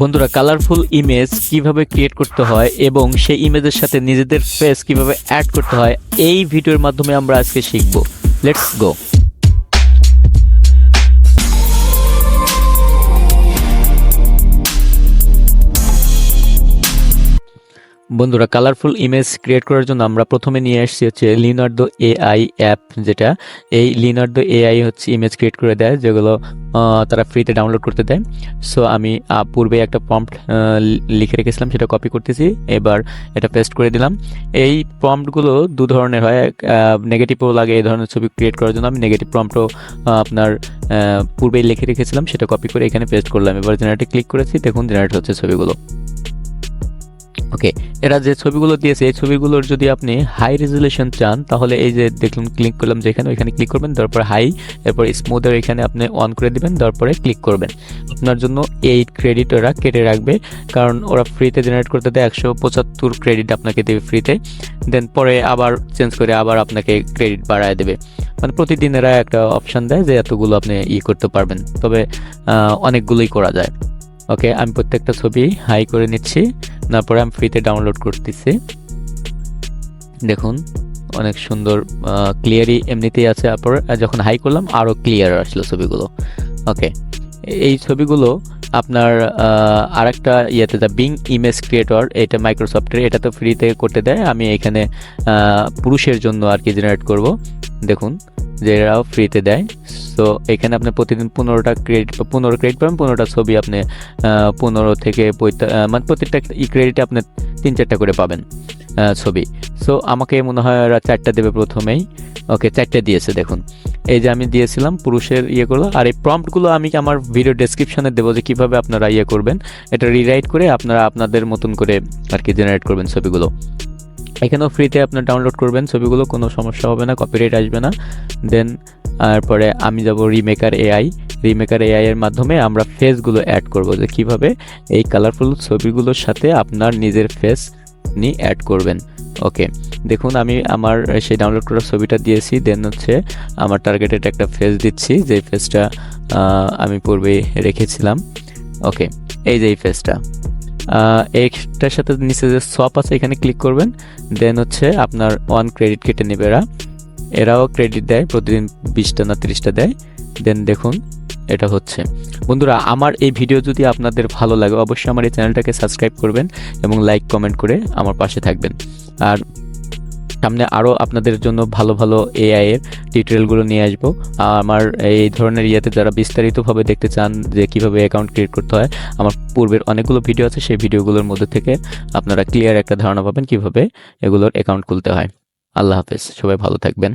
বন্ধুরা, colourful image কিভাবে create করতে হয় এবং সেই ইমেজের সাথে নিজেদের ফেস কিভাবে অ্যাড করতে হয় এই ভিডিওর মাধ্যমে আমরা আজকে শিখব। Let's go. বন্ধুরা, কালারফুল ইমেজ ক্রিয়েট করার জন্য আমরা প্রথমে নিয়ে আসছি হচ্ছে লিওনার্দো এআই অ্যাপ। যেটা এই লিওনার্দো এআই হচ্ছে ইমেজ ক্রিয়েট করে দেয়, যেগুলো তারা ফ্রিতে ডাউনলোড করতে দেয়। সো আমি পূর্বে একটা প্রম্পট লিখে রেখেছিলাম, সেটা কপি করতেছি, এবার এটা পেস্ট করে দিলাম। এই প্রম্পটগুলো দু ধরনের হয়, নেগেটিভও লাগে এই ধরনের ছবি ক্রিয়েট করার জন্য। আমি নেগেটিভ প্রম্পটও আপনার পূর্বেই লিখে রেখেছিলাম, সেটা কপি করে এখানে পেস্ট করলাম। এবার জেনারেটে ক্লিক করেছি, দেখুন জেনারেট হচ্ছে ছবিগুলো। ওকে, এরা যে ছবিগুলো দিয়েছে এই ছবিগুলোর যদি আপনি হাই রেজুলেশন চান তাহলে এই যে দেখুন ক্লিক করলাম যেখানে, ওইখানে ক্লিক করবেন, তারপর হাই, এরপর স্মুথের এখানে আপনি অন করে দিবেন, তারপরে ক্লিক করবেন। আপনার জন্য এই ক্রেডিট ওরা কেটে রাখবে, কারণ ওরা ফ্রিতে জেনারেট করতে দেয় 175 ক্রেডিট আপনাকে দেবে ফ্রিতে। দেন পরে আবার চেঞ্জ করে আবার আপনাকে ক্রেডিট বাড়ায় দেবে। মানে প্রতিদিন এরা একটা অপশান দেয় যে এতগুলো আপনি করতে পারবেন, তবে অনেকগুলোই করা যায়। ওকে, আমি প্রত্যেকটা ছবি হাই করে নিচ্ছি, তারপরে আমি ফ্রিতে ডাউনলোড করতেছি। দেখুন অনেক সুন্দর ক্লিয়ারই এমনিতেই আছে, তারপর যখন হাই করলাম আরও ক্লিয়ার আসলো ছবিগুলো। ওকে, এই ছবিগুলো আপনার আরেকটা ইয়েতে দা বিং ইমেজ ক্রিয়েটর, এটা মাইক্রোসফটের, এটা তো ফ্রিতে করতে দেয়। আমি এখানে পুরুষের জন্য আর কি জেনারেট করব। দেখুন যে এরাও ফ্রিতে দেয়। সো এখানে আপনি প্রতিদিন 15টা ক্রেডিট পাবেন, 15টা ছবি আপনি 15 থেকে মানে প্রত্যেকটা ক্রেডিটে আপনি 3-4টা করে পাবেন ছবি। সো আমাকে মনে হয় ওরা 4টা দেবে প্রথমেই। ওকে, 4টে দিয়েছে। দেখুন এই যে আমি দিয়েছিলাম পুরুষের ইয়েগুলো, আর এই প্রম্পটগুলো আমি আমার ভিডিও ডেসক্রিপশনে দেবো যে কীভাবে আপনারা করবেন। এটা রিরাইট করে আপনারা আপনাদের মতন করে আর কি জেনারেট করবেন ছবিগুলো। এখানেও ফ্রিতে আপনার ডাউনলোড করবেন ছবিগুলো, কোনো সমস্যা হবে না, কপিরাইট আসবে না। দেন তারপরে আমি যাব রিমেকার এআই এর মাধ্যমে আমরা ফেসগুলো অ্যাড করব, যে কীভাবে এই কালারফুল ছবিগুলোর সাথে আপনার নিজের ফেস নিয়ে অ্যাড করবেন। ওকে, দেখুন আমি আমার সেই ডাউনলোড করার ছবিটা দিয়েছি, দেন হচ্ছে আমার টার্গেটেড একটা ফেস দিচ্ছি, যে ফেসটা আমি পূর্বে রেখেছিলাম। ওকে, এই যে এই ফেসটা, এইটার সাথে নিচে যে সোয়াপ আছে এখানে ক্লিক করবেন। দেন হচ্ছে আপনার 1 ক্রেডিট কেটে নেবে এরাও ক্রেডিট দেয়, প্রতিদিন 20টা না 30টা দেয়। দেন দেখুন এটা হচ্ছে। বন্ধুরা, আমার এই ভিডিও যদি আপনাদের ভালো লাগে অবশ্যই আমার এই চ্যানেলটাকে সাবস্ক্রাইব করবেন এবং লাইক কমেন্ট করে আমার পাশে থাকবেন। আর সামনে আরও আপনাদের জন্য ভালো ভালো এআই এর টিউটোরিয়ালগুলো নিয়ে আসবো। আমার এই ধরনের ইয়েতে যারা বিস্তারিতভাবে দেখতে চান যে কীভাবে অ্যাকাউন্ট ক্রিয়েট করতে হয়, আমার পূর্বের অনেকগুলো ভিডিও আছে, সেই ভিডিওগুলোর মধ্যে থেকে আপনারা ক্লিয়ার একটা ধারণা পাবেন কীভাবে এগুলোর অ্যাকাউন্ট খুলতে হয়। আল্লাহ হাফেজ, সবাই ভালো থাকবেন।